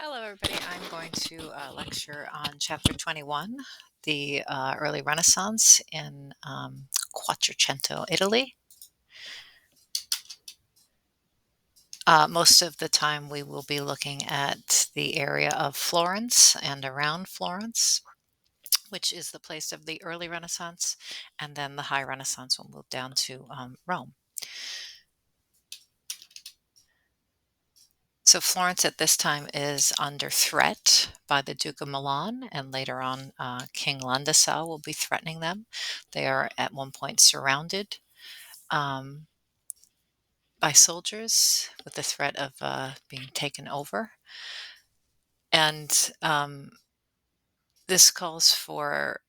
Hello, everybody. I'm going to lecture on chapter 21, the early Renaissance in Quattrocento, Italy. Most of the time, we will be looking at the area of Florence and around Florence, which is the place of the early Renaissance, and then the High Renaissance will move down to Rome. So Florence at this time is under threat by the Duke of Milan, and later on, King Landesau will be threatening them. They are at one point surrounded um, by soldiers with the threat of being taken over. And this calls for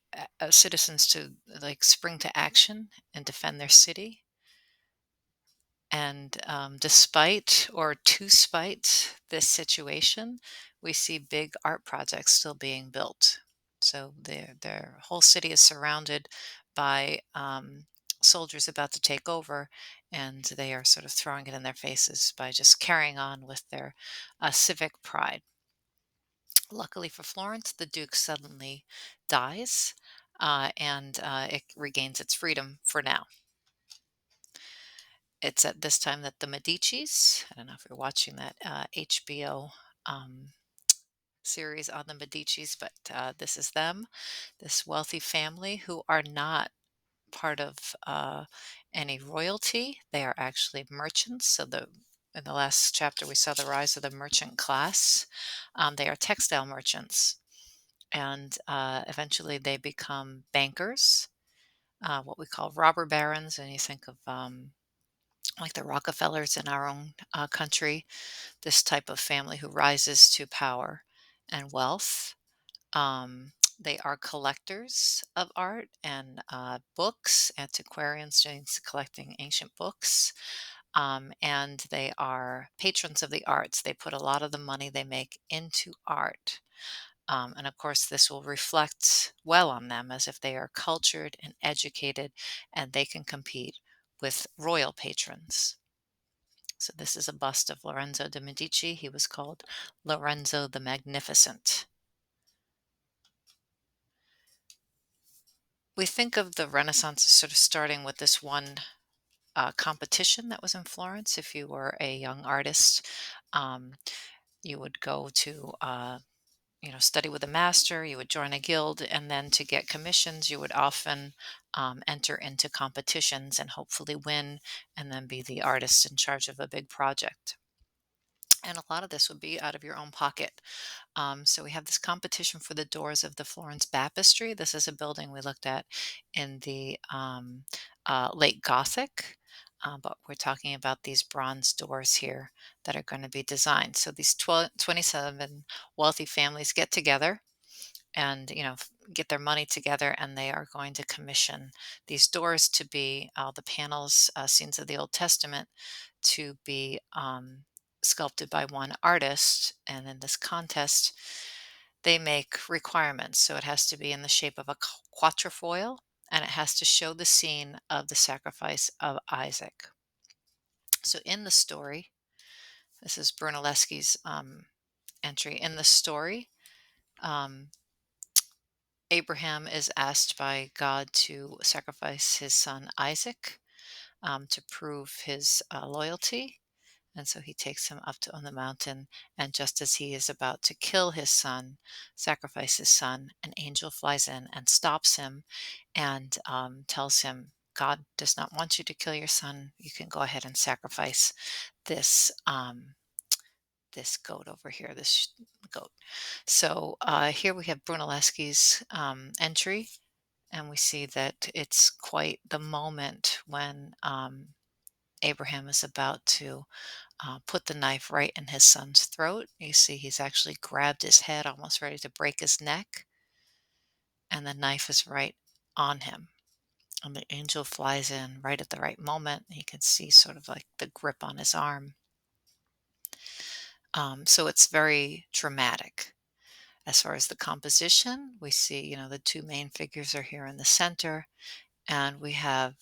citizens to spring to action and defend their city. And despite or to spite this situation, we see big art projects still being built. So their whole city is surrounded by soldiers about to take over, and they are sort of throwing it in their faces by just carrying on with their civic pride. Luckily for Florence, the Duke suddenly dies, and it regains its freedom for now. It's at this time that the Medicis, I don't know if you're watching that HBO um, series on the Medicis, but this is them, this wealthy family who are not part of any royalty. They are actually merchants. So in the last chapter, we saw the rise of the merchant class. They are textile merchants, and eventually they become bankers, what we call robber barons. And you think of like the Rockefellers in our own country, this type of family who rises to power and wealth. They are collectors of art and books, antiquarians doing collecting ancient books. And they are patrons of the arts. They put a lot of the money they make into art. And of course, this will reflect well on them as if they are cultured and educated and they can compete with royal patrons. So this is a bust of Lorenzo de' Medici. He was called Lorenzo the Magnificent. We think of the Renaissance as sort of starting with this one competition that was in Florence. If you were a young artist, um, you would go to study with a master. You would join a guild, and then to get commissions, you would often enter into competitions and hopefully win, and then be the artist in charge of a big project. And a lot of this would be out of your own pocket. So we have this competition for the doors of the Florence Baptistry. This is a building we looked at in the late Gothic, but we're talking about these bronze doors here that are going to be designed. So these 27 wealthy families get together and get their money together, and they are going to commission these doors to be the panels, scenes of the Old Testament, to be sculpted by one artist. And in this contest, they make requirements. So it has to be in the shape of a quatrefoil, and it has to show the scene of the sacrifice of Isaac. So in the story, this is Brunelleschi's entry. In the story, um, Abraham is asked by God to sacrifice his son Isaac to prove his loyalty. And so he takes him up on the mountain. And just as he is about to kill his son, sacrifice his son, an angel flies in and stops him and tells him, God does not want you to kill your son. You can go ahead and sacrifice this this goat over here, this goat. So here we have Brunelleschi's entry, and we see that it's quite the moment when Abraham is about to put the knife right in his son's throat. You see, he's actually grabbed his head, almost ready to break his neck, and the knife is right on him. And the angel flies in right at the right moment. You can see sort of like the grip on his arm. So it's very dramatic. As far as the composition, we see, the two main figures are here in the center, and we have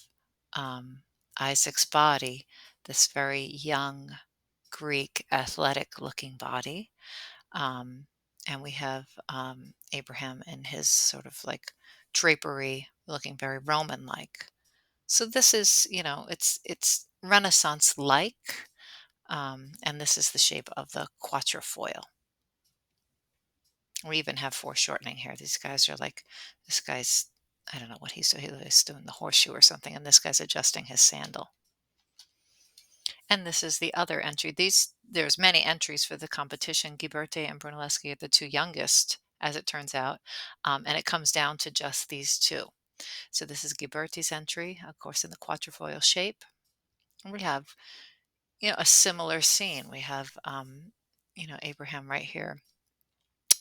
Isaac's body, this very young Greek athletic looking body. Um, and we have Abraham in his sort of like drapery, looking very Roman-like. So this is, it's Renaissance-like, and this is the shape of the quatrefoil. We even have foreshortening here. These guys are like, this guy's, I don't know what he's doing. He's doing the horseshoe or something, and this guy's adjusting his sandal. And this is the other entry. There's many entries for the competition. Ghiberti and Brunelleschi are the two youngest, as it turns out, and it comes down to just these two. So this is Ghiberti's entry, of course, in the quatrefoil shape. And we have, a similar scene. We have, Abraham right here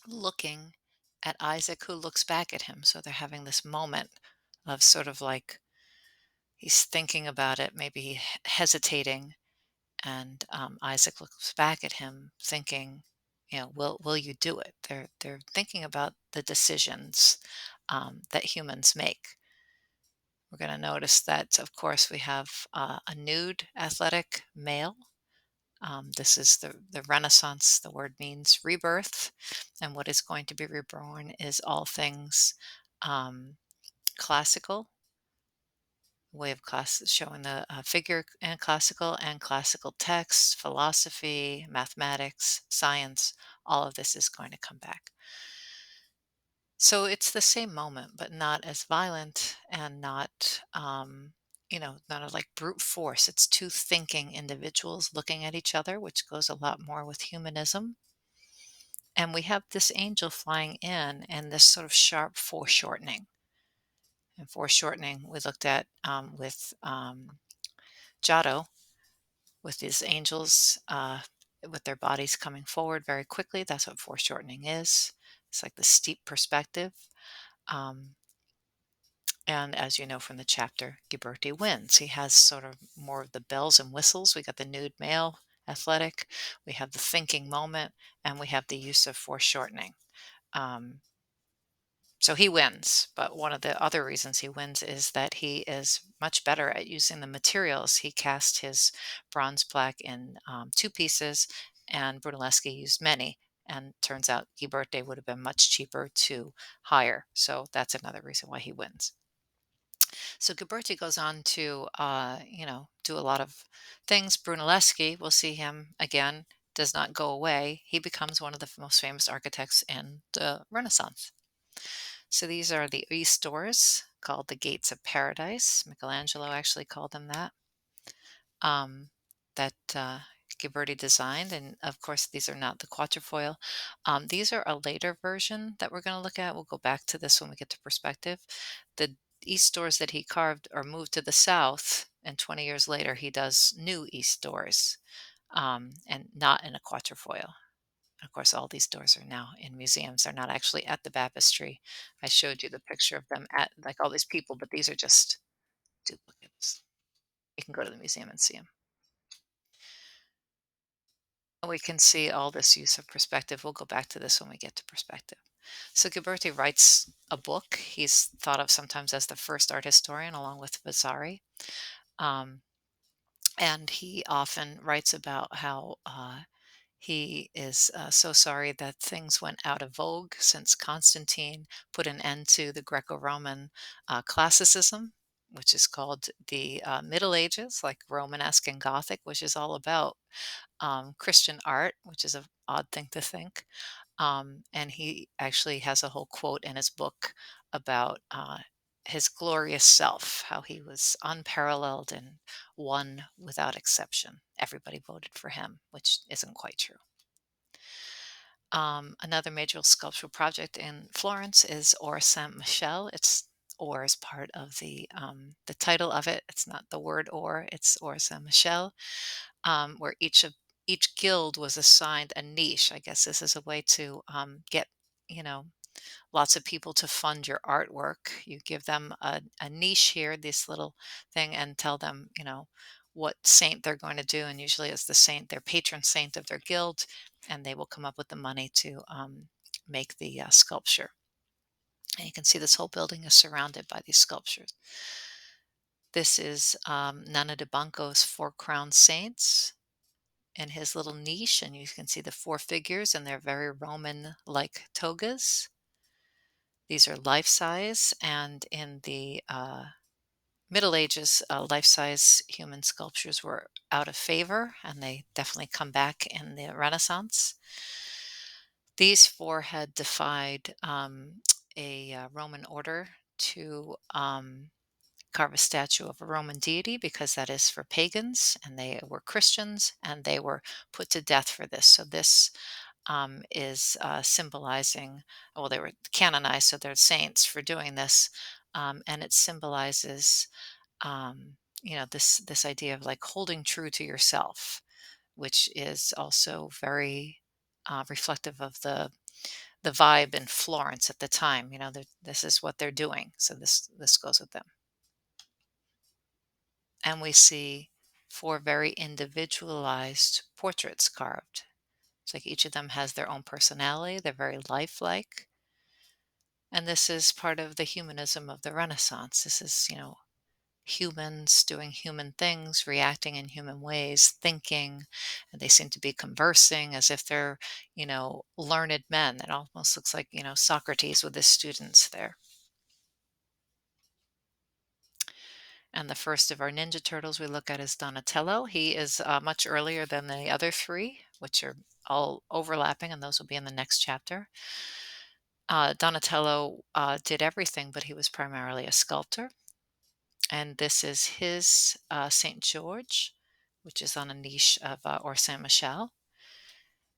looking at Isaac, who looks back at him. So they're having this moment of sort of like he's thinking about it, maybe hesitating, and Isaac looks back at him, thinking, will you do it? They're thinking about the decisions that humans make. We're going to notice that, of course, we have a nude, athletic male. This is the Renaissance. The word means rebirth, and what is going to be reborn is all things um, classical, way of class showing the figure and classical text, philosophy, mathematics, science. All of this is going to come back. So it's the same moment, but not as violent and not like brute force. It's two thinking individuals looking at each other, which goes a lot more with humanism. And we have this angel flying in and this sort of sharp foreshortening. And foreshortening we looked at with Giotto, with these angels with their bodies coming forward very quickly. That's what foreshortening is. It's like the steep perspective. Um, and as you know from the chapter, Ghiberti wins. He has sort of more of the bells and whistles. We got the nude male athletic, we have the thinking moment, and we have the use of foreshortening. Um, So he wins, but one of the other reasons he wins is that he is much better at using the materials. He cast his bronze plaque in two pieces, and Brunelleschi used many. And turns out Ghiberti would have been much cheaper to hire. So that's another reason why he wins. So Ghiberti goes on to, do a lot of things. Brunelleschi, we'll see him again, does not go away. He becomes one of the most famous architects in the Renaissance. So these are the East doors called the Gates of Paradise. Michelangelo actually called them um, that Ghiberti designed. And of course, these are not the quatrefoil. These are a later version that we're going to look at. We'll go back to this when we get to perspective. The East doors that he carved are moved to the south, and 20 years later, he does new East doors and not in a quatrefoil. Of course, all these doors are now in museums. They're not actually at the baptistry. I showed you the picture of them at like all these people, but these are just duplicates. You can go to the museum and see them. We can see all this use of perspective. We'll go back to this when we get to perspective. So Ghiberti writes a book. He's thought of sometimes as the first art historian, along with Vasari. Um, and he often writes about how he is so sorry that things went out of vogue since Constantine put an end to the Greco Roman classicism, which is called the Middle Ages, like Romanesque and Gothic, which is all about Christian art, which is an odd thing to think. And he actually has a whole quote in his book about his glorious self, how he was unparalleled and one without exception. Everybody voted for him, which isn't quite true. Another major sculptural project in Florence is Or Saint Michel. It's or is part of the title of it. It's not the word or, it's Or Saint Michel, where each guild was assigned a niche. I guess this is a way to get, you know, lots of people to fund your artwork. You give them a niche here, this little thing, and tell them, what saint they're going to do. And usually it's the saint, their patron saint of their guild, and they will come up with the money to make the sculpture. And you can see this whole building is surrounded by these sculptures. This is Nana de Banco's Four Crowned Saints. in his little niche, and you can see the four figures, and they're very Roman-like togas. These are life size, and in the Middle Ages, life size human sculptures were out of favor, and they definitely come back in the Renaissance. These four had defied a Roman order to carve a statue of a Roman deity because that is for pagans, and they were Christians, and they were put to death for this. So this is symbolizing, well, they were canonized, so they're saints for doing this, and it symbolizes, this idea of like holding true to yourself, which is also very reflective of the vibe in Florence at the time. This is what they're doing, so this goes with them. And we see four very individualized portraits carved. It's like each of them has their own personality. They're very lifelike. And this is part of the humanism of the Renaissance. This is, humans doing human things, reacting in human ways, thinking, and they seem to be conversing as if they're, learned men. It almost looks like, Socrates with his students there. And the first of our Ninja Turtles we look at is Donatello. He is much earlier than the other three, which are all overlapping, and those will be in the next chapter. Donatello did everything, but he was primarily a sculptor. And this is his St. George, which is on a niche of, or Saint Michel.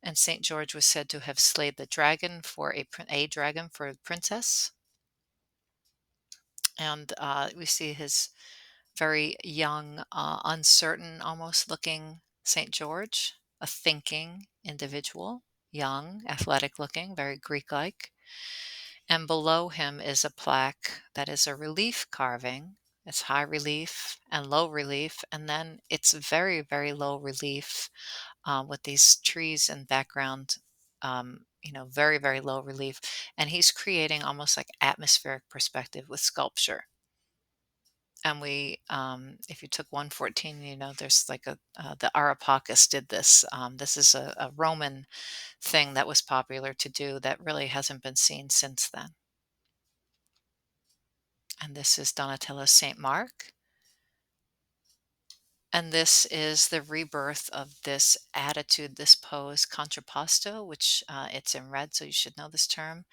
And St. George was said to have slayed the dragon for a dragon for a princess. And we see his very young, uncertain, almost looking St. George, a thinking individual, young, athletic looking, very Greek like. And below him is a plaque that is a relief carving. It's high relief and low relief. And then it's very, very low relief with these trees in background, very, very low relief. And he's creating almost like atmospheric perspective with sculpture. And if you took 114, there's like the Areopagus did this. This is a Roman thing that was popular to do that really hasn't been seen since then. And this is Donatello's Saint Mark. And this is the rebirth of this attitude, this pose, contrapposto, which it's in red, so you should know this term.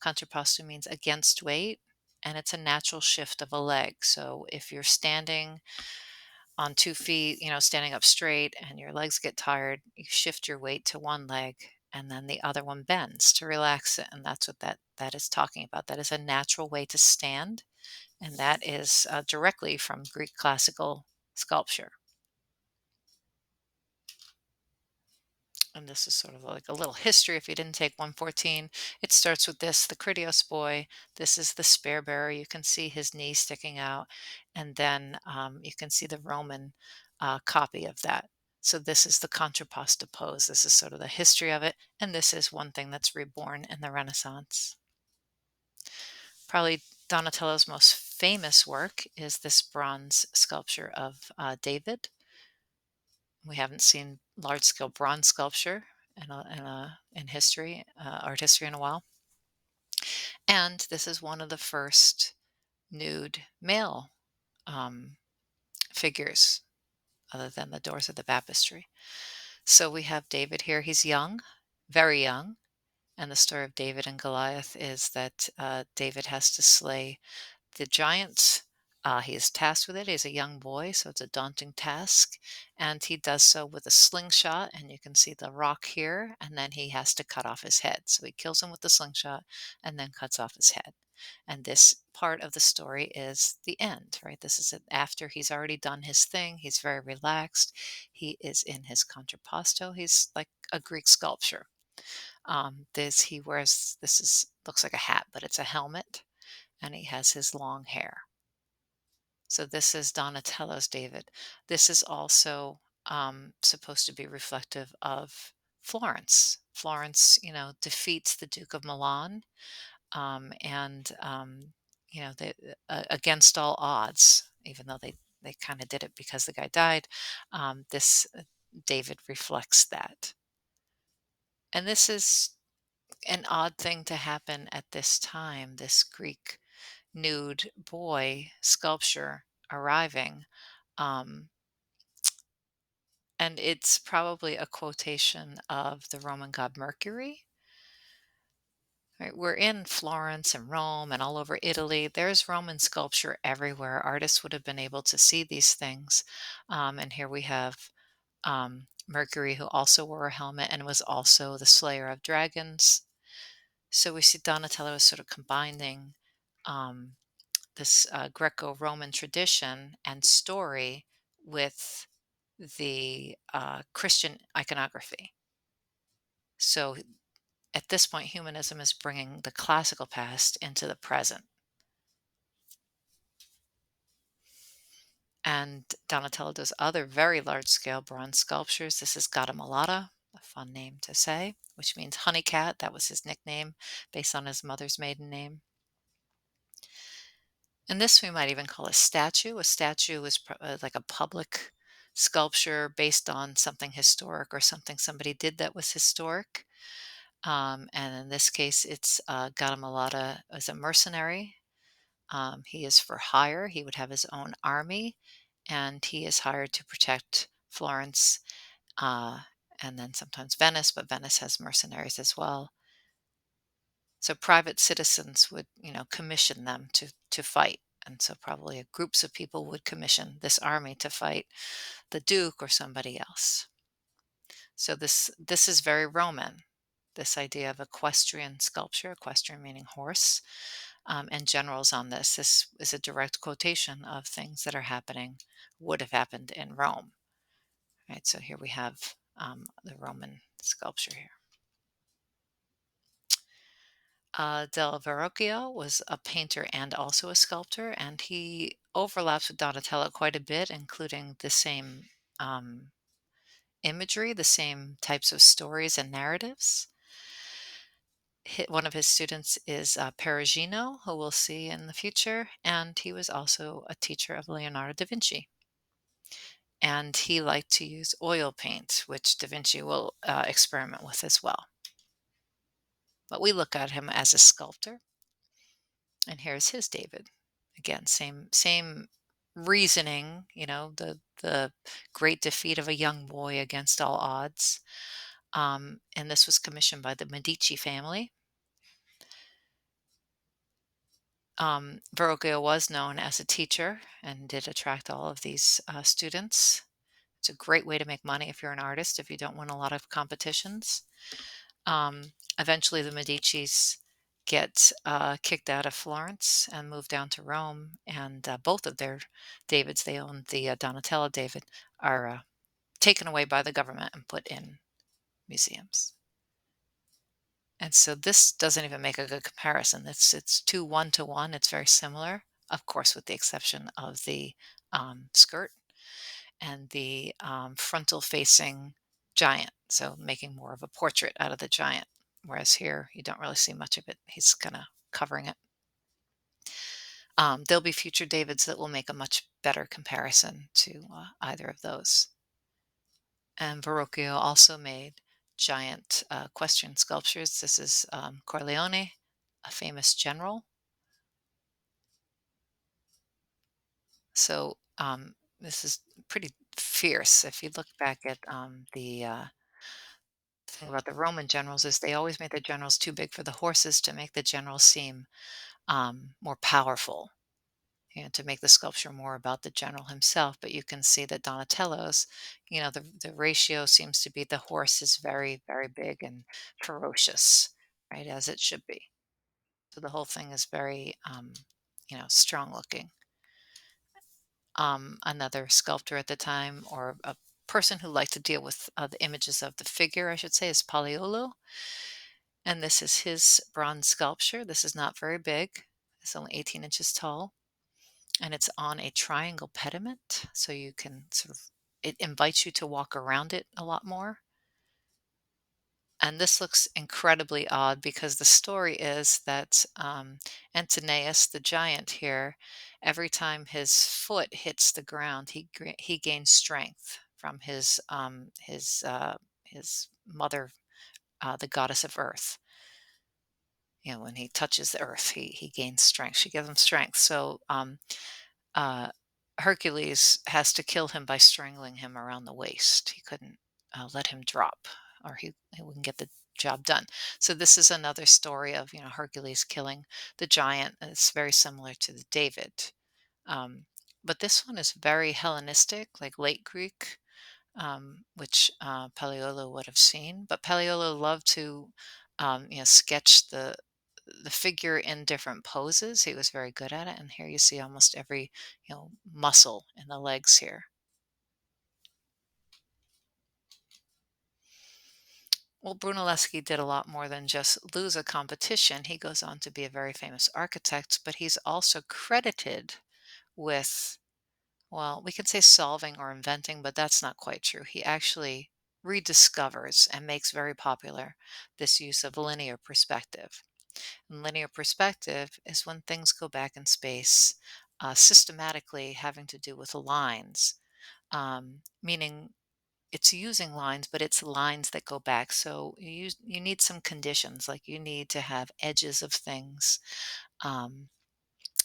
Contrapposto means against weight, and it's a natural shift of a leg. So if you're standing on 2 feet, standing up straight, and your legs get tired, you shift your weight to one leg, and then the other one bends to relax it. And that's what that is talking about. That is a natural way to stand, and that is directly from Greek classical sculpture. And this is sort of like a little history if you didn't take 114. It starts with this, the Critios boy. This is the spear bearer. You can see his knee sticking out. And then you can see the Roman copy of that. So this is the contrapposto pose. This is sort of the history of it. And this is one thing that's reborn in the Renaissance. Probably Donatello's most famous work is this bronze sculpture of David. We haven't seen large scale bronze sculpture in history, art history in a while. And this is one of the first nude male um, figures, other than the doors of the baptistry. So we have David here. He's young, very young. And the story of David and Goliath is that David has to slay the giant. He is tasked with it. He's a young boy, so it's a daunting task. And he does so with a slingshot, and you can see the rock here, and then he has to cut off his head. So he kills him with the slingshot and then cuts off his head. And this part of the story is the end, right? This is it after he's already done his thing. He's very relaxed. He is in his contrapposto. He's like a Greek sculpture. He wears, looks like a hat, but it's a helmet, and he has his long hair. So this is Donatello's David. This is also supposed to be reflective of Florence. Florence, defeats the Duke of Milan, and against all odds, even though they kind of did it because the guy died. This David reflects that. And this is an odd thing to happen at this time, this Greek nude boy sculpture arriving. Um, and it's probably a quotation of the Roman god Mercury. Right? We're in Florence and Rome and all over Italy. There's Roman sculpture everywhere. Artists would have been able to see these things. And here we have Mercury, who also wore a helmet and was also the slayer of dragons. So we see Donatello as sort of combining um, this Greco-Roman tradition and story with the Christian iconography. So at this point, humanism is bringing the classical past into the present. And Donatello does other very large scale bronze sculptures. This is Gattamelata, a fun name to say, which means honey cat. That was his nickname based on his mother's maiden name. And this we might even call a statue. A statue is like a public sculpture based on something historic or something somebody did that was historic. And in this case, it's Gattamelata as a mercenary. He is for hire. He would have his own army, and he is hired to protect Florence uh, and then sometimes Venice, but Venice has mercenaries as well. So private citizens would, commission them to fight. And so probably groups of people would commission this army to fight the Duke or somebody else. So this is very Roman. This idea of equestrian sculpture, equestrian meaning horse, and generals on this. This is a direct quotation of things that are happening, would have happened in Rome. Right. So here we have the Roman sculpture here. Del Verrocchio was a painter and also a sculptor, and he overlaps with Donatello quite a bit, including the same um, imagery, the same types of stories and narratives. One of his students is Perugino, who we'll see in the future, and he was also a teacher of Leonardo da Vinci. And he liked to use oil paint, which Da Vinci will experiment with as well. But we look at him as a sculptor. And here's his David. Again, same reasoning, the great defeat of a young boy against all odds. And this was commissioned by the Medici family. Verrocchio was known as a teacher and did attract all of these students. It's a great way to make money if you're an artist, if you don't win a lot of competitions. Eventually, the Medicis get kicked out of Florence and move down to Rome. And both of their Davids, they own the Donatello David, are taken away by the government and put in museums. And so this doesn't even make a good comparison. It's two one to one. It's very similar, of course, with the exception of the skirt and the frontal facing giant. So making more of a portrait out of the giant. Whereas here, you don't really see much of it. He's kind of covering it. There'll be future Davids that will make a much better comparison to either of those. And Verrocchio also made giant equestrian sculptures. This is Corleone, a famous general. So this is pretty fierce. If you look back at the thing about the Roman generals is they always made their generals too big for the horses to make the generals seem more powerful, to make the sculpture more about the general himself. But you can see that Donatello's, the ratio seems to be the horse is very, very big and ferocious, right, as it should be. So the whole thing is very, strong looking. Another sculptor at the time, or a person who liked to deal with the images of the figure, I should say, is Pagliolo. And this is his bronze sculpture. This is not very big. It's only 18 inches tall. And it's on a triangle pediment. So you can it invites you to walk around it a lot more. And this looks incredibly odd because the story is that Antinous, the giant here, every time his foot hits the ground, he gains strength from his mother, the goddess of earth. When he touches the earth, he gains strength. She gives him strength. So uh, Hercules has to kill him by strangling him around the waist. He couldn't let him drop, or he wouldn't get the job done. So this is another story of Hercules killing the giant. It's very similar to the David, um, but this one is very Hellenistic, like late Greek, which Paleolo would have seen. But Paleolo loved to sketch the figure in different poses. He was very good at it. And here you see almost every, muscle in the legs here. Well, Brunelleschi did a lot more than just lose a competition. He goes on to be a very famous architect, but he's also credited with, well, we could say solving or inventing, but that's not quite true. He actually rediscovers and makes very popular this use of linear perspective. And linear perspective is when things go back in space, systematically having to do with lines, meaning it's using lines, but it's lines that go back. So you need some conditions, like you need to have edges of things um,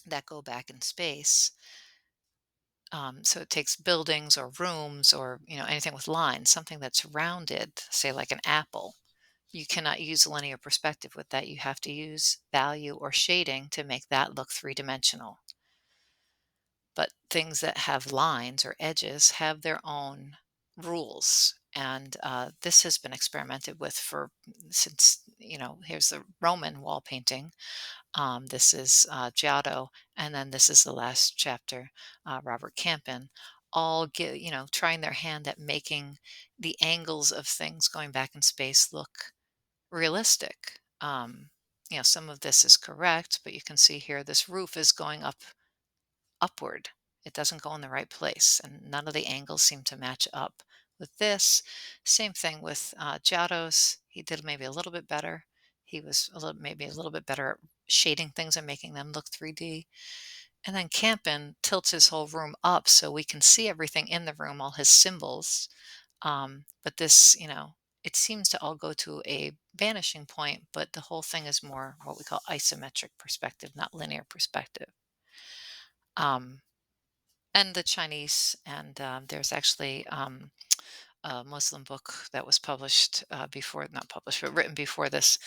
that go back in space. So it takes buildings or rooms or anything with lines, something that's rounded, say like an apple. You cannot use linear perspective with that. You have to use value or shading to make that look three-dimensional. But things that have lines or edges have their own rules. And this has been experimented with for since, here's the Roman wall painting. This is Giotto, and then this is the last chapter, Robert Campin, all trying their hand at making the angles of things going back in space look realistic. Some of this is correct, but you can see here this roof is going upward. It doesn't go in the right place, and none of the angles seem to match up with this. Same thing with Giotto's. He did maybe a little bit better. He was maybe a little bit better at shading things and making them look 3D. And then Campin tilts his whole room up so we can see everything in the room, all his symbols. But this, it seems to all go to a vanishing point, but the whole thing is more what we call isometric perspective, not linear perspective. Um, and the Chinese, and there's actually a Muslim book that was published before, not published, but written before this,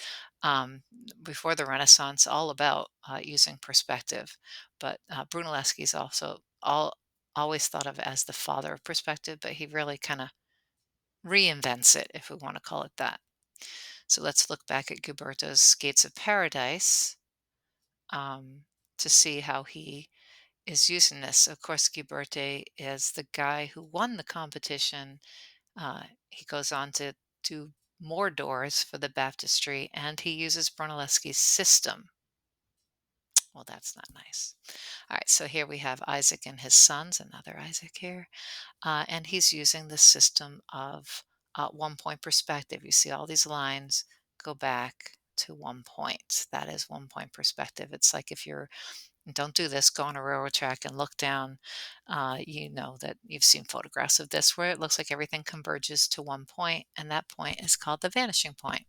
um, before the Renaissance, all about using perspective. But Brunelleschi is also always thought of as the father of perspective, but he really kind of reinvents it, if we want to call it that. So let's look back at Gilberto's Gates of Paradise um, to see how he is using this. Of course, Ghiberti is the guy who won the competition. He goes on to do more doors for the baptistry, and he uses Brunelleschi's system. Well, that's not nice. All right, so here we have Isaac and his sons, another Isaac here, and he's using the system of one point perspective. You see all these lines go back to one point. That is one point perspective. It's like if you're don't do this, go on a railroad track and look down. You know that you've seen photographs of this where it looks like everything converges to one point, and that point is called the vanishing point.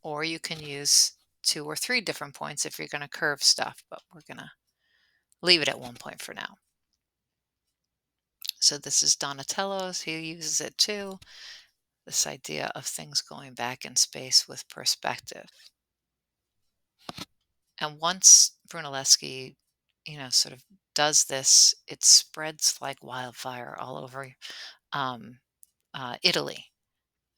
Or you can use two or three different points if you're going to curve stuff, but we're going to leave it at one point for now. So this is Donatello's. He uses it too. This idea of things going back in space with perspective. And once Brunelleschi, sort of does this, it spreads like wildfire all over Italy.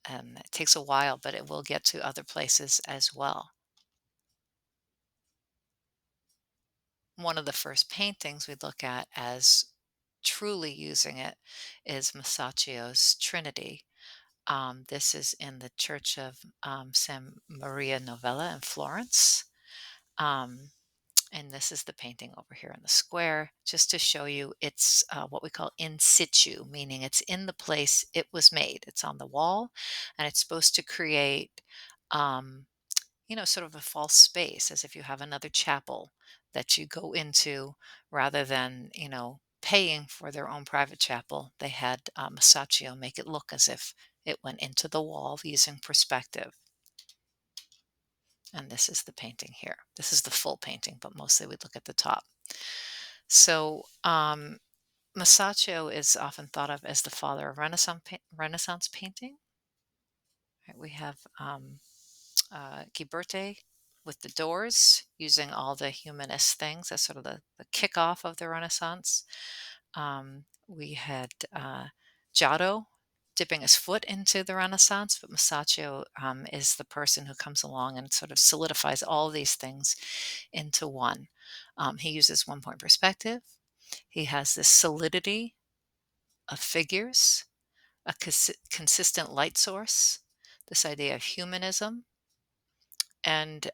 And it takes a while, but it will get to other places as well. One of the first paintings we look at as truly using it is Masaccio's Trinity. This is in the Church of San Maria Novella in Florence. Um, and this is the painting over here in the square, just to show you it's what we call in situ, meaning it's in the place it was made. It's on the wall, and it's supposed to create, um, sort of a false space, as if you have another chapel that you go into rather than, paying for their own private chapel, they had Masaccio make it look as if it went into the wall using perspective. And this is the painting here. This is the full painting, but mostly we look at the top. So Masaccio is often thought of as the father of Renaissance painting. Right, we have Ghiberti with the doors, using all the humanist things. That's sort of the kickoff of the Renaissance. We had Giotto dipping his foot into the Renaissance, but Masaccio is the person who comes along and sort of solidifies all these things into one. He uses one point perspective. He has this solidity of figures, a consistent light source, this idea of humanism, and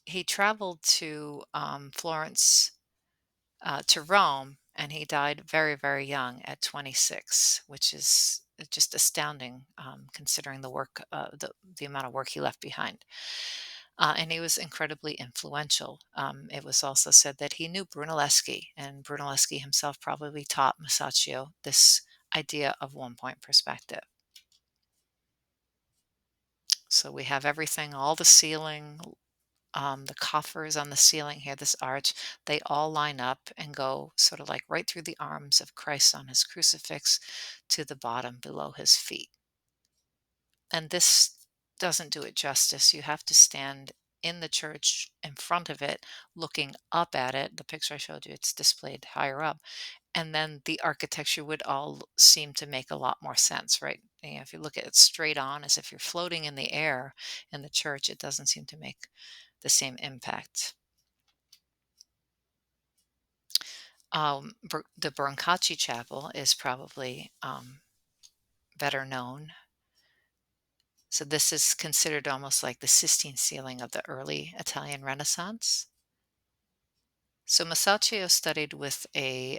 he traveled to Florence, to Rome, and he died very, very young at 26, which is just astounding considering the amount of work he left behind. And he was incredibly influential. It was also said that he knew Brunelleschi, and Brunelleschi himself probably taught Masaccio this idea of one point perspective. So we have everything, all the ceiling, the coffers on the ceiling here, this arch, they all line up and go sort of like right through the arms of Christ on his crucifix to the bottom below his feet. And this doesn't do it justice. You have to stand in the church in front of it, looking up at it. The picture I showed you, it's displayed higher up. And then the architecture would all seem to make a lot more sense, right? If you look at it straight on, as if you're floating in the air in the church, it doesn't seem to make the same impact. The Brancacci Chapel is probably better known. So this is considered almost like the Sistine ceiling of the early Italian Renaissance. So Masaccio studied with this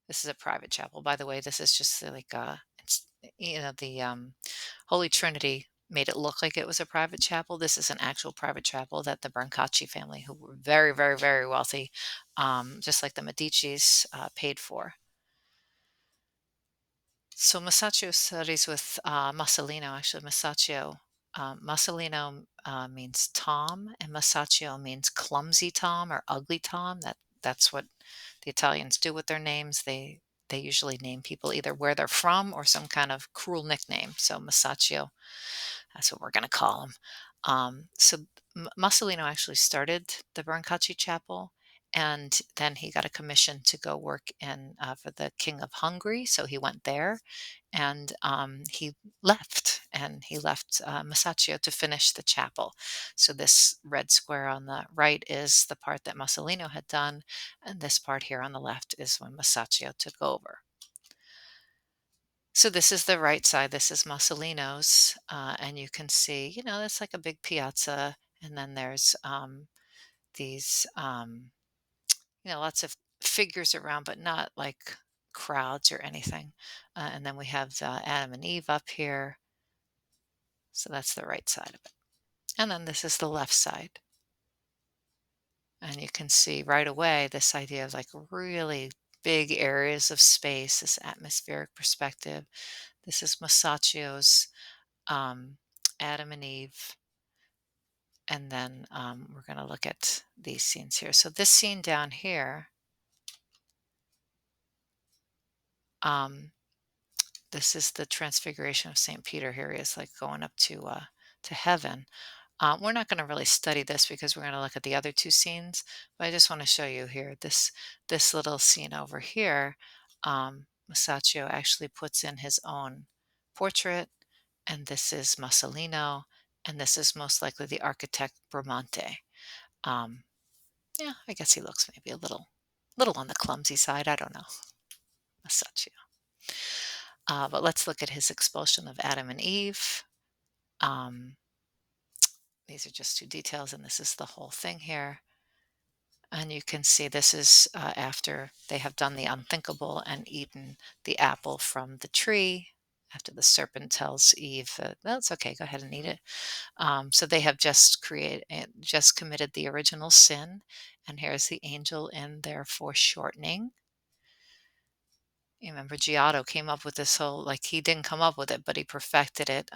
is a private chapel. By the way, this is just like the Holy Trinity made it look like it was a private chapel. This is an actual private chapel that the Brancacci family, who were very, very, very wealthy, just like the Medicis, paid for. So Masaccio studies with Masolino. Actually, Masolino means Tom, and Masaccio means clumsy Tom or ugly Tom. That's what the Italians do with their names. They usually name people either where they're from or some kind of cruel nickname. So Masaccio, that's what we're going to call him. So Masolino actually started the Brancacci Chapel, and then he got a commission to go work in for the King of Hungary. So he went there, and he left Masaccio to finish the chapel. So this red square on the right is the part that Masolino had done, and this part here on the left is when Masaccio took over. So this is the right side. This is Mussolino's, and you can see, it's like a big piazza, and then there's these, lots of figures around, but not like crowds or anything. And then we have Adam and Eve up here. So that's the right side of it. And then this is the left side. And you can see right away this idea of like really big areas of space, this atmospheric perspective. This is Masaccio's Adam and Eve. And then we're going to look at these scenes here. So this scene down here, this is the transfiguration of St. Peter. Here he is like going up to heaven. We're not going to really study this because we're going to look at the other two scenes, but I just want to show you here this little scene over here. Masaccio actually puts in his own portrait, and this is Masolino, and this is most likely the architect Bramante. Um, yeah, I guess he looks maybe a little on the clumsy side. I don't know, Masaccio. But let's look at his expulsion of Adam and Eve. Um, these are just two details, and this is the whole thing here. And you can see this is after they have done the unthinkable and eaten the apple from the tree, after the serpent tells Eve, "No, it's okay. Go ahead and eat it." So they have just committed the original sin, and here's the angel in their foreshortening. You remember Giotto came up with this whole, like, he didn't come up with it, but he perfected it.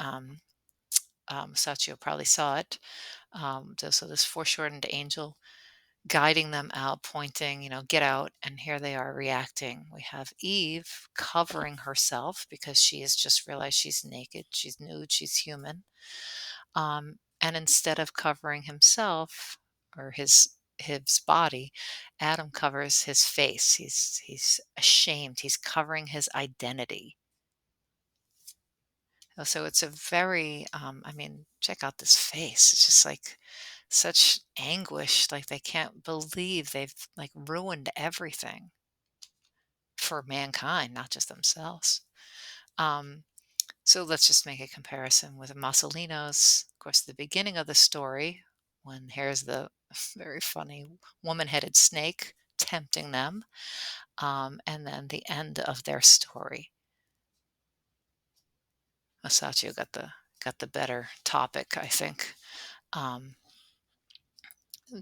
Saccio probably saw it. So this foreshortened angel guiding them out, pointing, get out. And here they are reacting. We have Eve covering herself because she has just realized she's naked, she's nude, she's human. And instead of covering himself or his body, Adam covers his face. He's ashamed. He's covering his identity. So it's a very, I mean, check out this face. It's just like such anguish. Like they can't believe they've like ruined everything for mankind, not just themselves. Um, so let's just make a comparison with Massolinos. Of course, the beginning of the story, when here's the very funny woman-headed snake tempting them, and then the end of their story. Masaccio got the better topic, I think. Um,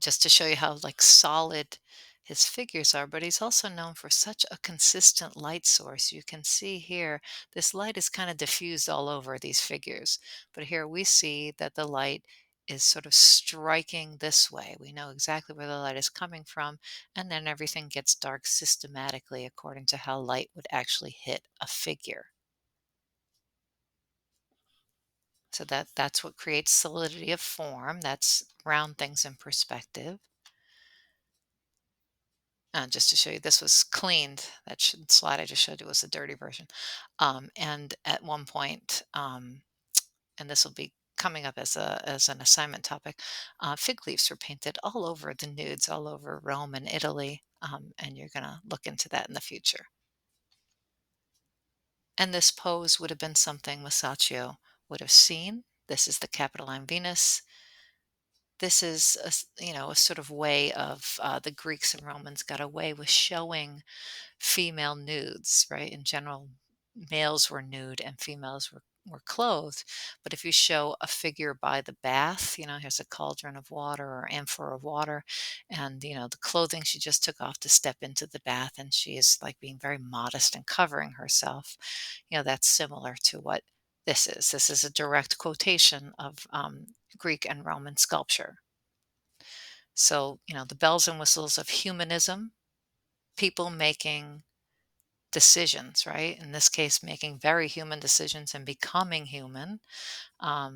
just to show you how like solid his figures are, but he's also known for such a consistent light source. You can see here, this light is kind of diffused all over these figures, but here we see that the light is sort of striking this way. We know exactly where the light is coming from, and then everything gets dark systematically according to how light would actually hit a figure. So that's what creates solidity of form. That's round things in perspective. Just to show you, this was cleaned. Slide I just showed you was a dirty version. And at one point, and this will be coming up as an assignment topic, fig leaves were painted all over the nudes, all over Rome and Italy, and you're going to look into that in the future. And this pose would have been something Masaccio would have seen. This is the Capitoline Venus. This is a sort of way of the Greeks and Romans got away with showing female nudes, right? In general, males were nude and females were clothed. But if you show a figure by the bath, here's a cauldron of water or amphora of water, and the clothing she just took off to step into the bath, and she is like being very modest and covering herself. That's similar to what this is. This is a direct quotation of Greek and Roman sculpture. So, the bells and whistles of humanism, people making decisions, right? In this case, making very human decisions and becoming human. A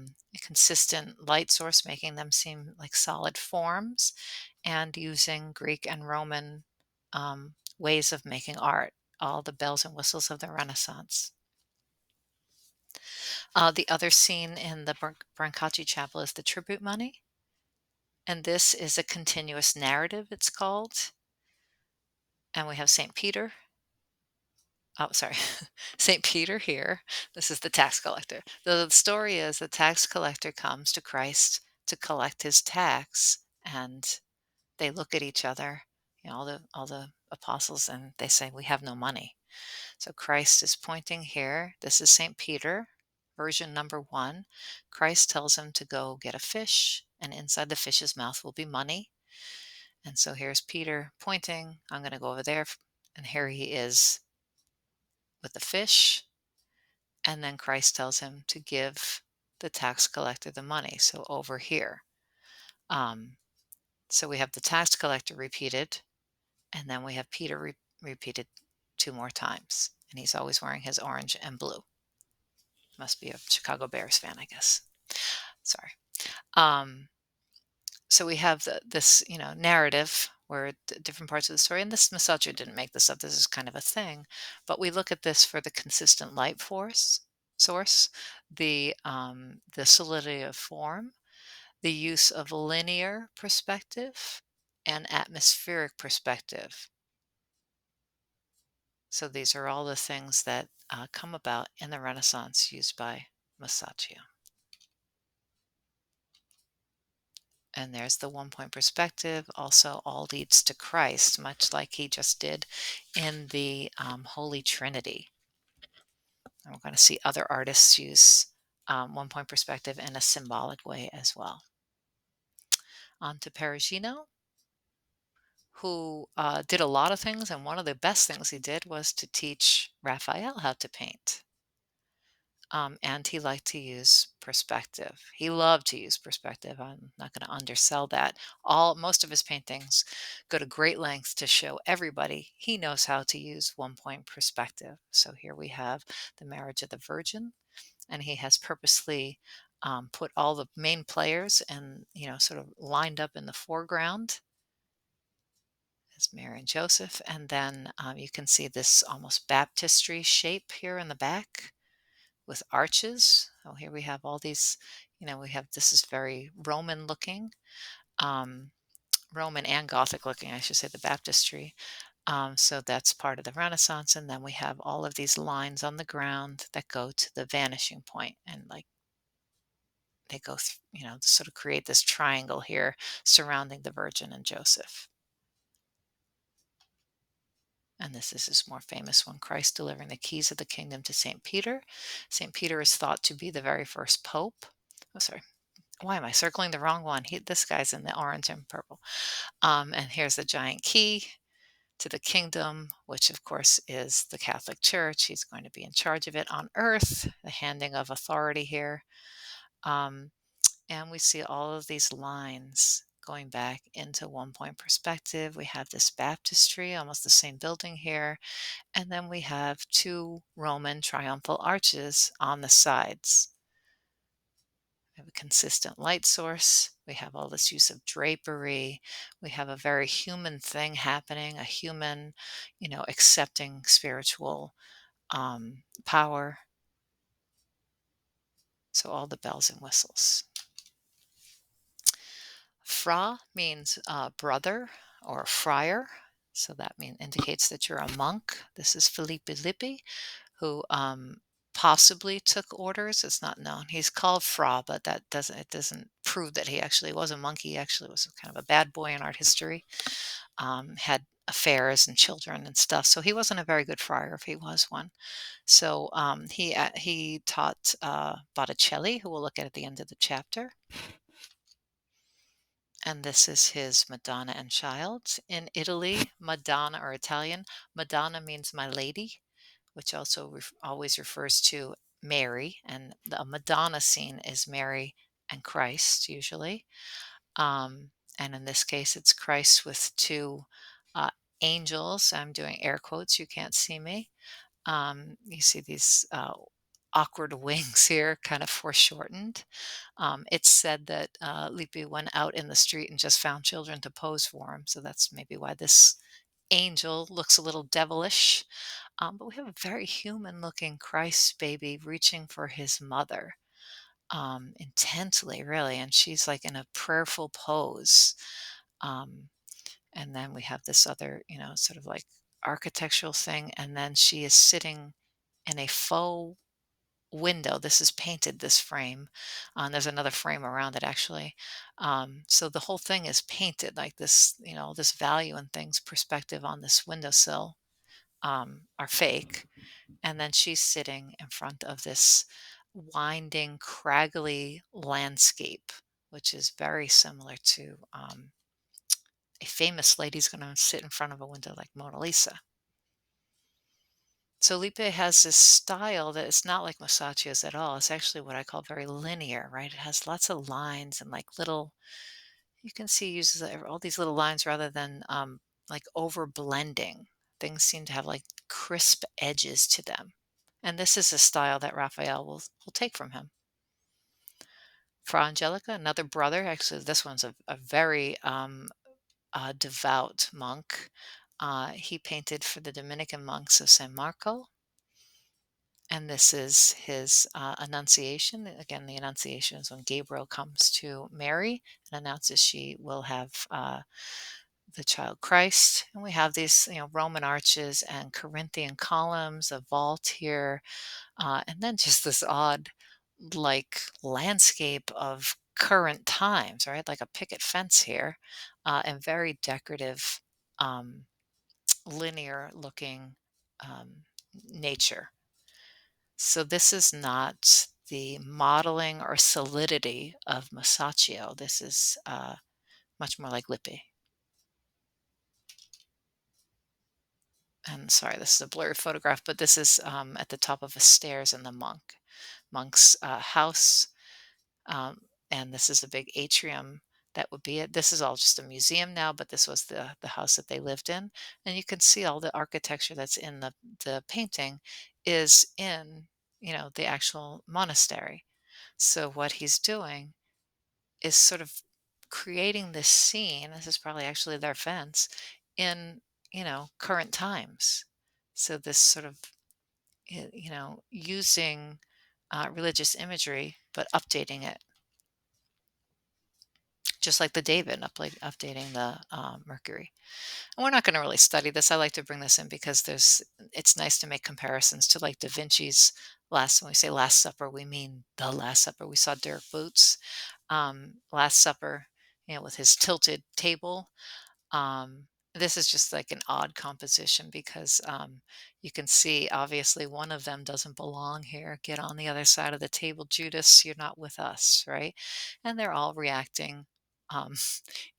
consistent light source, making them seem like solid forms, and using Greek and Roman ways of making art, all the bells and whistles of the Renaissance. The other scene in the Brancacci Chapel is the tribute money. And this is a continuous narrative, it's called. And we have St. Peter. Oh, sorry. St. Peter here. This is the tax collector. The story is the tax collector comes to Christ to collect his tax, and they look at each other, all the apostles, and they say, "We have no money." So Christ is pointing here. This is St. Peter, version number 1. Christ tells him to go get a fish, and inside the fish's mouth will be money. And so here's Peter pointing, "I'm going to go over there." And here he is with the fish. And then Christ tells him to give the tax collector the money. So over here. Um, so we have the tax collector repeated, and then we have Peter repeated 2 more times. And he's always wearing his orange and blue. Must be a Chicago Bears fan, I guess. Sorry. Um, so we have this, narrative where different parts of the story, and this Masaccio didn't make this up. This is kind of a thing, but we look at this for the consistent light force source, the solidity of form, the use of linear perspective, and atmospheric perspective. So these are all the things that come about in the Renaissance used by Masaccio. And there's the 1 point perspective. Also, all leads to Christ, much like he just did in the Holy Trinity. And we're going to see other artists use one point perspective in a symbolic way as well. On to Perugino, who did a lot of things, and one of the best things he did was to teach Raphael how to paint. And he liked to use perspective. He loved to use perspective. I'm not going to undersell that. Most of his paintings go to great lengths to show everybody he knows how to use one point perspective. So here we have the Marriage of the Virgin, and he has purposely put all the main players and sort of lined up in the foreground as Mary and Joseph, and then you can see this almost baptistry shape here in the back with arches. Oh, here we have all these, we have, this is very Roman looking, um, Roman and Gothic looking, I should say, the baptistry. So that's part of the Renaissance. And then we have all of these lines on the ground that go to the vanishing point, and like they go, sort of create this triangle here surrounding the Virgin and Joseph. And this is his more famous one, Christ delivering the keys of the kingdom to St. Peter. St. Peter is thought to be the very first pope. Oh, sorry. Why am I circling the wrong one? This guy's in the orange and purple. And here's the giant key to the kingdom, which of course is the Catholic Church. He's going to be in charge of it on earth, the handing of authority here. And we see all of these lines going back into one point perspective. We have this baptistry, almost the same building here. And then we have two Roman triumphal arches on the sides. We have a consistent light source. We have all this use of drapery. We have a very human thing happening, a human, accepting spiritual power. So all the bells and whistles. Fra means brother or friar. So that indicates that you're a monk. This is Filippo Lippi, who possibly took orders. It's not known. He's called Fra, but it doesn't prove that he actually was a monk. He actually was kind of a bad boy in art history. Had affairs and children and stuff. So he wasn't a very good friar if he was one. So he taught Botticelli, who we'll look at the end of the chapter. And this is his Madonna and Child. In Italy, Madonna, or Italian, Madonna means my lady, which also always refers to Mary. And the Madonna scene is Mary and Christ, usually. And in this case, it's Christ with two uh, angels. I'm doing air quotes. You can't see me. You see these awkward wings here, kind of foreshortened. It's said that Lippi went out in the street and just found children to pose for him. So that's maybe why this angel looks a little devilish. But we have a very human looking Christ baby reaching for his mother, intently, really. And she's like in a prayerful pose. Um, and then we have this other, sort of like architectural thing. And then she is sitting in a faux window. This is painted, this frame. There's another frame around it, actually. So the whole thing is painted like this, this value and things perspective on this windowsill are fake. And then she's sitting in front of this winding, craggly landscape, which is very similar to a famous lady's going to sit in front of a window like Mona Lisa. So Lippe has this style that is not like Masaccio's at all. It's actually what I call very linear, right? It has lots of lines and like little, you can see he uses all these little lines rather than like over blending. Things seem to have like crisp edges to them. And this is a style that Raphael will take from him. Fra Angelica, another brother, actually, this one's a very devout monk. He painted for the Dominican monks of San Marco. And this is his Annunciation. Again, the Annunciation is when Gabriel comes to Mary and announces she will have the child Christ. And we have these, Roman arches and Corinthian columns, a vault here, and then just this odd, like, landscape of current times, right? Like a picket fence here, and very decorative, linear looking nature. So this is not the modeling or solidity of Masaccio. This is much more like Lippi. And sorry, this is a blurry photograph, but this is at the top of a stairs in the monk's house. Um, and this is a big atrium that would be it. This is all just a museum now, but this was the house that they lived in. And you can see all the architecture that's in the painting is in, the actual monastery. So what he's doing is sort of creating this scene. This is probably actually their fence in, current times. So this sort of, using religious imagery, but updating it, just like the David updating the Mercury. And we're not going to really study this. I like to bring this in because it's nice to make comparisons to like Da Vinci's last. When we say Last Supper, we mean the Last Supper. We saw Dirk Boots, Last Supper, with his tilted table. Um, this is just like an odd composition because you can see obviously one of them doesn't belong here. Get on the other side of the table, Judas. You're not with us, right? And they're all reacting um,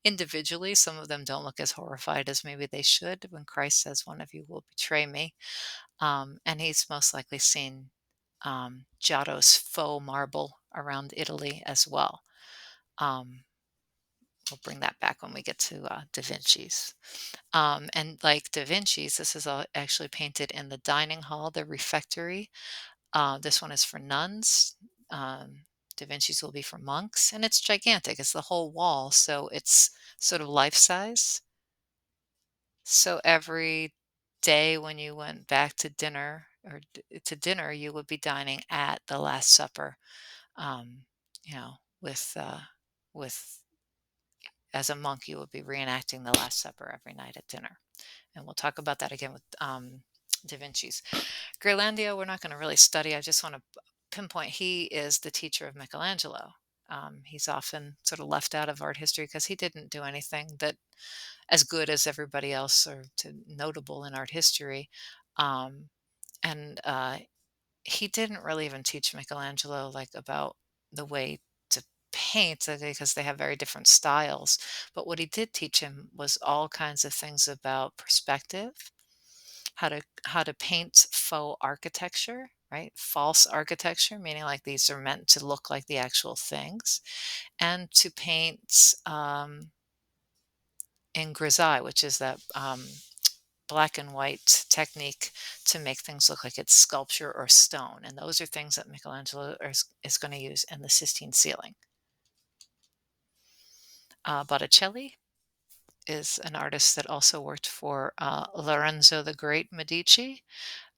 individually. Some of them don't look as horrified as maybe they should when Christ says, "One of you will betray me." And he's most likely seen Giotto's faux marble around Italy as well. Um, we'll bring that back when we get to Da Vinci's. And like Da Vinci's, this is all actually painted in the dining hall, the refectory. This one is for nuns. Da Vinci's will be for monks, and it's gigantic. It's the whole wall, so it's sort of life size. So every day when you went back to dinner to dinner, you would be dining at the Last Supper. Um, with as a monk, you would be reenacting the Last Supper every night at dinner. And we'll talk about that again with Da Vinci's. Ghirlandaio, we're not going to really study. I just want to pinpoint he is the teacher of Michelangelo. He's often sort of left out of art history because he didn't do anything that as good as everybody else or notable in art history. Um, and he didn't really even teach Michelangelo like about the way to paint because they have very different styles. But what he did teach him was all kinds of things about perspective, how to paint faux architecture, right? False architecture, meaning like these are meant to look like the actual things, and to paint in grisaille, which is that black and white technique to make things look like it's sculpture or stone. And those are things that Michelangelo is going to use in the Sistine ceiling. Botticelli is an artist that also worked for Lorenzo the Great Medici,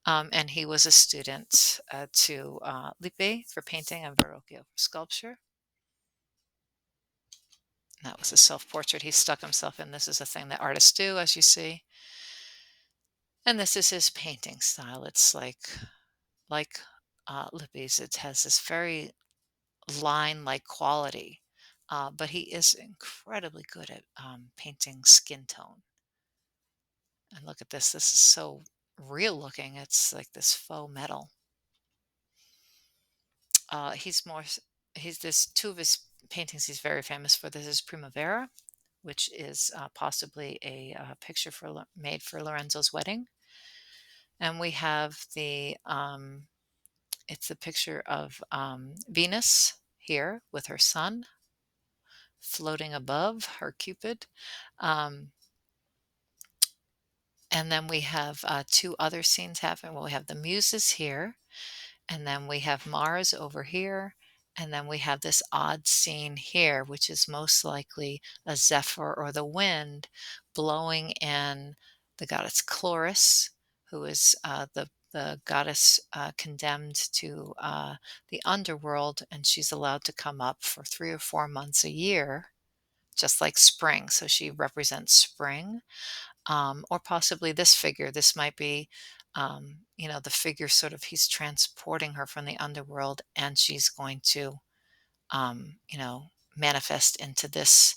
and he was a student to Lippi for painting and Verrocchio for sculpture. And that was a self-portrait he stuck himself in. This is a thing that artists do, as you see. And this is his painting style. It's like Lippi's. It has this very line-like quality, but he is incredibly good at painting skin tone. And look at this. This is so real looking. It's like this faux metal. He's more, he's this two of his paintings he's very famous for. This is Primavera, which is possibly a picture made for Lorenzo's wedding. And we have it's a picture of Venus here with her son floating above her Cupid. Um, and then we have two other scenes happening. Well, we have the Muses here, and then we have Mars over here, and then we have this odd scene here, which is most likely a zephyr or the wind blowing in the goddess Chloris, who is the goddess condemned to the underworld, and she's allowed to come up for 3 or 4 months a year, just like spring. So she represents spring, or possibly this figure. This might be, the figure sort of he's transporting her from the underworld, and she's going to, manifest into this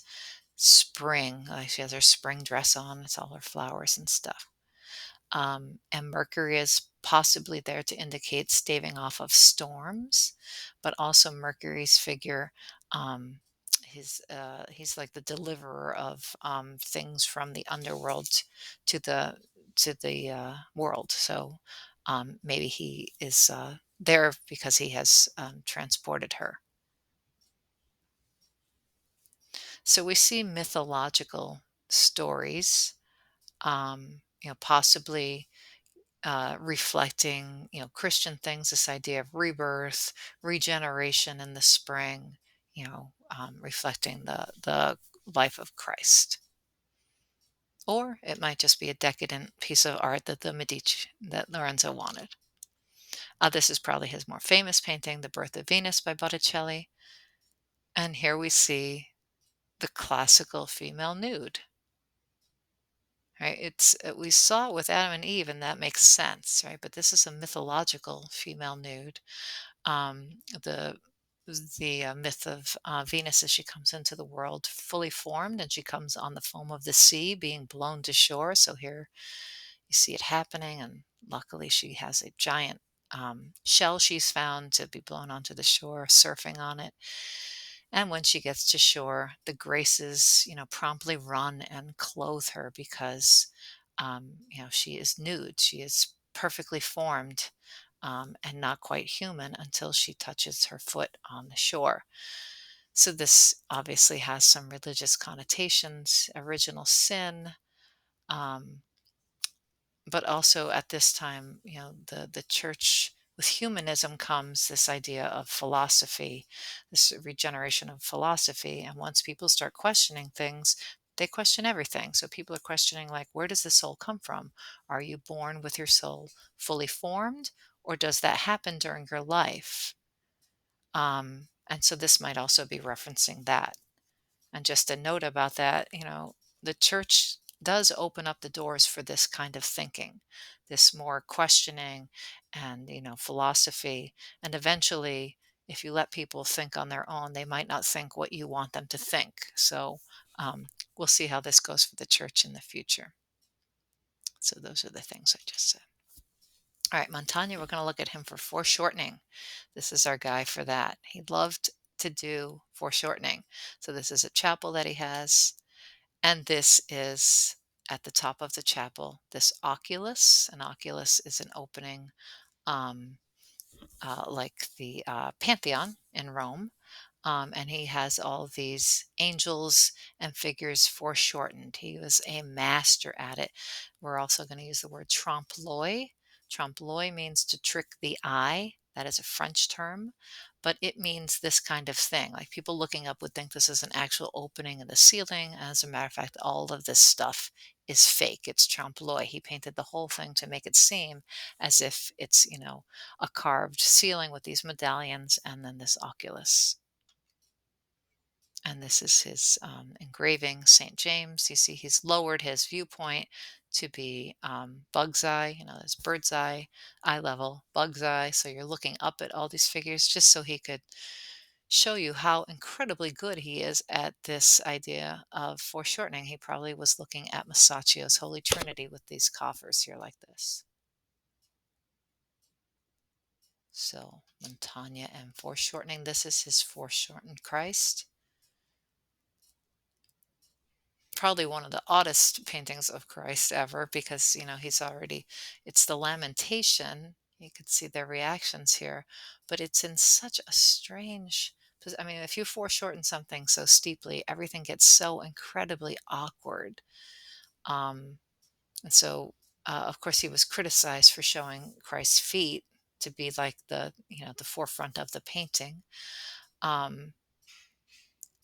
spring. Like she has her spring dress on. It's all her flowers and stuff. And Mercury is possibly there to indicate staving off of storms, but also Mercury's figure. Um, he's like the deliverer of things from the underworld to the world. So maybe he is there because he has transported her. So we see mythological stories, possibly reflecting, Christian things, this idea of rebirth, regeneration in the spring, reflecting the life of Christ. Or it might just be a decadent piece of art that the Medici, that Lorenzo wanted. This is probably his more famous painting, The Birth of Venus by Botticelli. And here we see the classical female nude. Right? We saw it with Adam and Eve, and that makes sense, right? But this is a mythological female nude. The myth of Venus as she comes into the world fully formed, and she comes on the foam of the sea, being blown to shore. So here you see it happening, and luckily she has a giant shell she's found to be blown onto the shore, surfing on it. And when she gets to shore, the Graces, promptly run and clothe her because, she is nude. She is perfectly formed and not quite human until she touches her foot on the shore. So this obviously has some religious connotations, original sin, um, but also at this time, the church with humanism comes this idea of philosophy, this regeneration of philosophy. And once people start questioning things, they question everything. So people are questioning, like, where does the soul come from? Are you born with your soul fully formed, or does that happen during your life? And so this might also be referencing that. And just a note about that, the church does open up the doors for this kind of thinking, this more questioning and, philosophy. And eventually, if you let people think on their own, they might not think what you want them to think. So um, we'll see how this goes for the church in the future. So those are the things I just said. All right, Montaigne, we're going to look at him for foreshortening. This is our guy for that. He loved to do foreshortening. So this is a chapel that he has. And this is at the top of the chapel, this oculus. An oculus is an opening, um, like the Pantheon in Rome. And he has all these angels and figures foreshortened. He was a master at it. We're also going to use the word trompe l'oeil. Trompe l'oeil means to trick the eye. That is a French term, but it means this kind of thing. Like, people looking up would think this is an actual opening in the ceiling. As a matter of fact, all of this stuff is fake. It's trompe l'oeil. He painted the whole thing to make it seem as if it's, a carved ceiling with these medallions and then this oculus. And this is his engraving, St. James. You see, he's lowered his viewpoint to be bug's eye. There's bird's eye level, bug's eye. So you're looking up at all these figures just so he could show you how incredibly good he is at this idea of foreshortening. He probably was looking at Masaccio's Holy Trinity with these coffers here like this. So Montaigne and foreshortening. This is his foreshortened Christ. Probably one of the oddest paintings of Christ ever, because he's already, it's the lamentation. You could see their reactions here, but it's in such a strange I mean, if you foreshorten something so steeply, everything gets so incredibly awkward. um and so of course he was criticized for showing Christ's feet to be like the forefront of the painting. um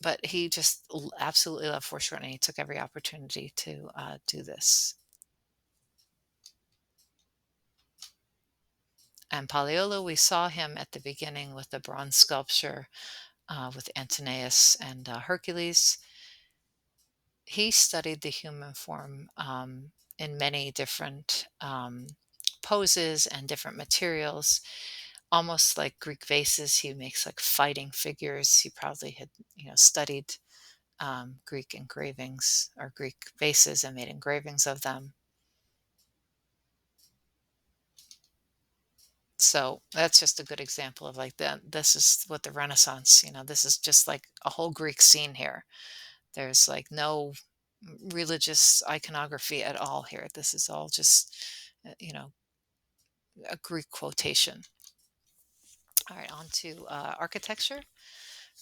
but he just absolutely loved foreshortening. He took every opportunity to do this. And Pagliolo, we saw him at the beginning with the bronze sculpture with Antinous and Hercules. He studied the human form in many different poses and different materials, almost like Greek vases. He makes like fighting figures. He probably had, studied Greek engravings or Greek vases and made engravings of them. So that's just a good example of like that. This is what the Renaissance, this is just like a whole Greek scene here. There's like no religious iconography at all here. This is all just, uh, you know, a Greek quotation. All right, on to architecture.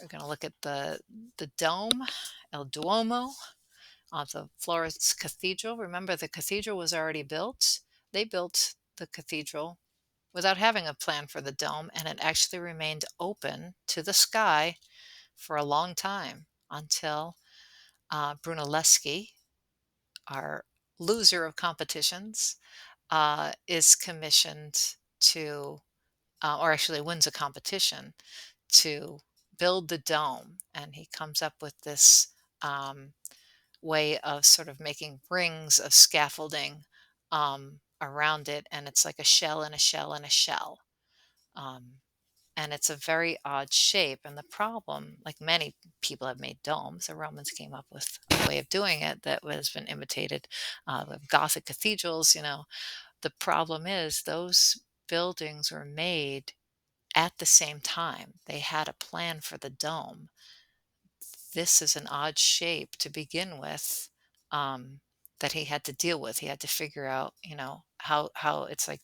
We're going to look at the dome, El Duomo, of the Florence Cathedral. Remember, the cathedral was already built. They built the cathedral without having a plan for the dome, and it actually remained open to the sky for a long time until Brunelleschi, our loser of competitions, is commissioned to, or actually wins a competition to build the dome. And he comes up with this um, way of sort of making rings of scaffolding around it. And it's like a shell and a shell and a shell. Um, and it's a very odd shape. And the problem, like many people have made domes, the Romans came up with a way of doing it that has been imitated with Gothic cathedrals. The problem is those buildings were made at the same time. They had a plan for the dome. This is an odd shape to begin with, um, that he had to deal with. He had to figure out, how it's like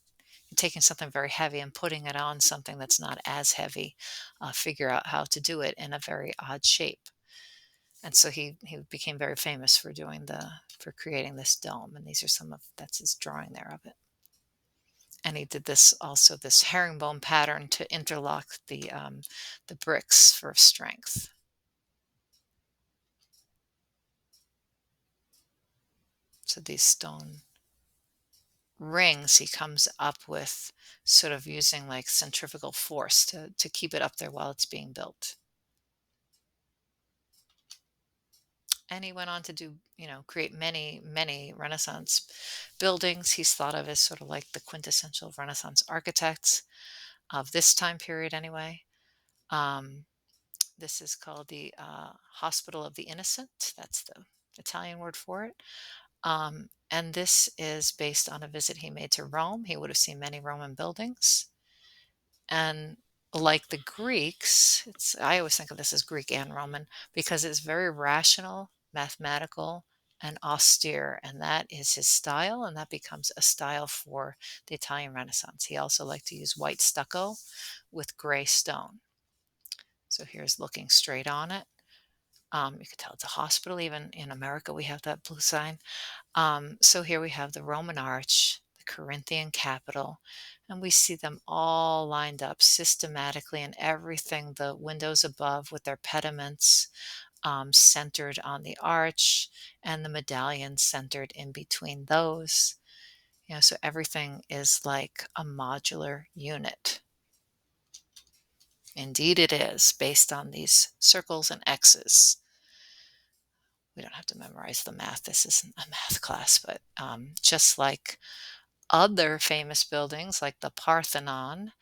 taking something very heavy and putting it on something that's not as heavy, figure out how to do it in a very odd shape. And so he became very famous for creating this dome. And these are that's his drawing there of it. And he did this herringbone pattern to interlock the bricks for strength. So these stone rings he comes up with, sort of using like centrifugal force to keep it up there while it's being built. And he went on to do, create many, many Renaissance buildings. He's thought of as sort of like the quintessential Renaissance architect of this time period, anyway. Um, this is called the Hospital of the Innocent. That's the Italian word for it. And this is based on a visit he made to Rome. He would have seen many Roman buildings. And like the Greeks, I always think of this as Greek and Roman because it's very rational, mathematical, and austere. And that is his style, and that becomes a style for the Italian Renaissance. He also liked to use white stucco with gray stone. So here's looking straight on it. You can tell it's a hospital. Even in America, we have that blue sign. So here we have the Roman arch, the Corinthian capital, and we see them all lined up systematically and everything, the windows above with their pediments centered on the arch and the medallions centered in between those. So everything is like a modular unit. Indeed it is, based on these circles and X's. We don't have to memorize the math. This isn't a math class, but just like other famous buildings like the Parthenon,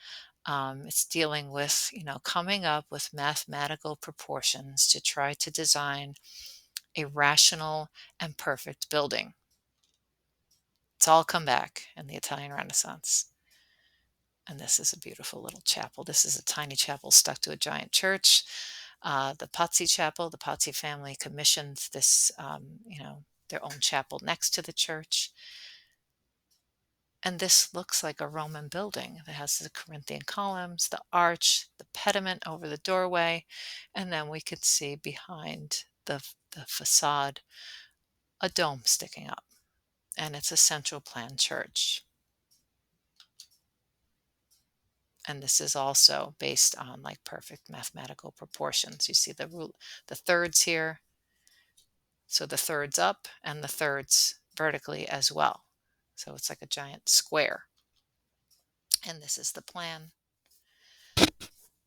it's dealing with, coming up with mathematical proportions to try to design a rational and perfect building. It's all come back in the Italian Renaissance. And this is a beautiful little chapel. This is a tiny chapel stuck to a giant church. The Pazzi Chapel, the Pazzi family commissioned this, their own chapel next to the church. And this looks like a Roman building. It has the Corinthian columns, the arch, the pediment over the doorway, and then we could see behind the facade a dome sticking up. And it's a central plan church. And this is also based on like perfect mathematical proportions. You see the thirds here. So the thirds up and the thirds vertically as well. So it's like a giant square. And this is the plan.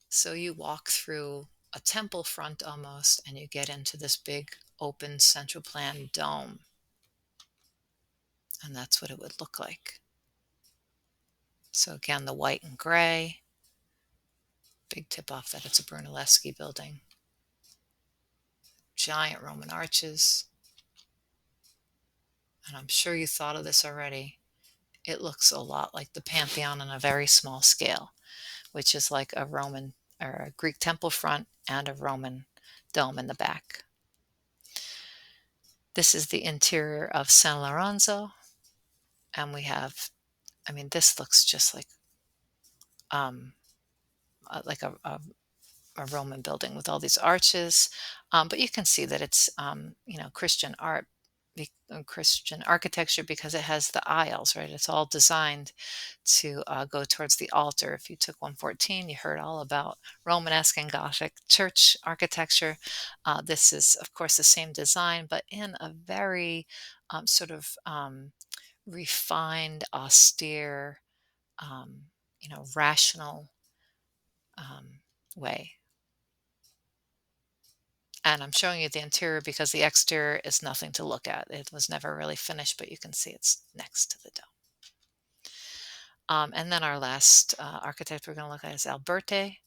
So you walk through a temple front almost, and you get into this big open central plan dome. And that's what it would look like. So again, the white and gray, big tip off that it's a Brunelleschi building. Giant Roman arches. And I'm sure you thought of this already. it looks a lot like the Pantheon on a very small scale, which is like a Roman or a Greek temple front and a Roman dome in the back. This is the interior of San Lorenzo, and we have, I mean, this looks just um, like a Roman building with all these arches, but you can see that it's Christian art, Christian architecture because it has the aisles, right? It's all designed to go towards the altar. If you took 114, you heard all about Romanesque and Gothic church architecture. This is, of course, the same design, but in a very sort of refined, austere, um, rational way. And I'm showing you the interior because the exterior is nothing to look at. It was never really finished, but you can see it's next to the dome. And then our last architect we're going to look at is Alberti.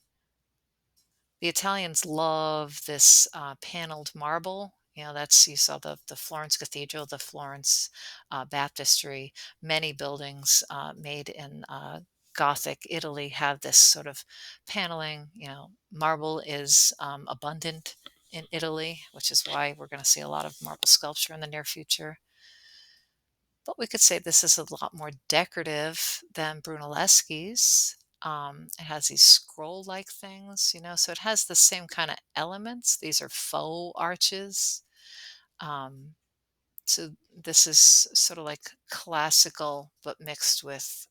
The Italians love this paneled marble. That's you saw the Florence Cathedral, the Florence Baptistry. Many buildings made in Gothic Italy have this sort of paneling. Marble is abundant in Italy, which is why we're going to see a lot of marble sculpture in the near future. But we could say this is a lot more decorative than Brunelleschi's. It has these scroll-like things, so it has the same kind of elements. These are faux arches. Um, so this is sort of like classical, but mixed with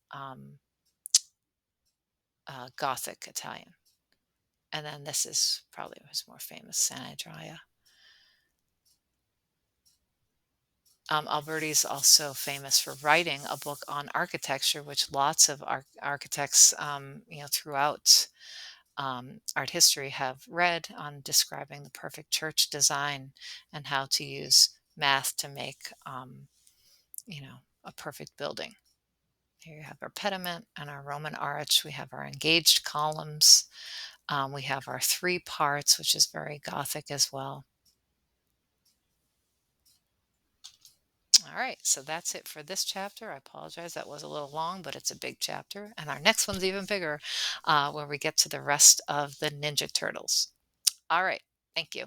Gothic Italian. And then this is probably his more famous Sant'Andrea. Alberti's also famous for writing a book on architecture, which lots of architects, throughout art history have read on describing the perfect church design and how to use math to make, a perfect building. Here you have our pediment and our Roman arch. We have our engaged columns. We have our three parts, which is very Gothic as well. All right, so that's it for this chapter. I apologize, that was a little long, but it's a big chapter. And our next one's even bigger when we get to the rest of the Ninja Turtles. All right, thank you.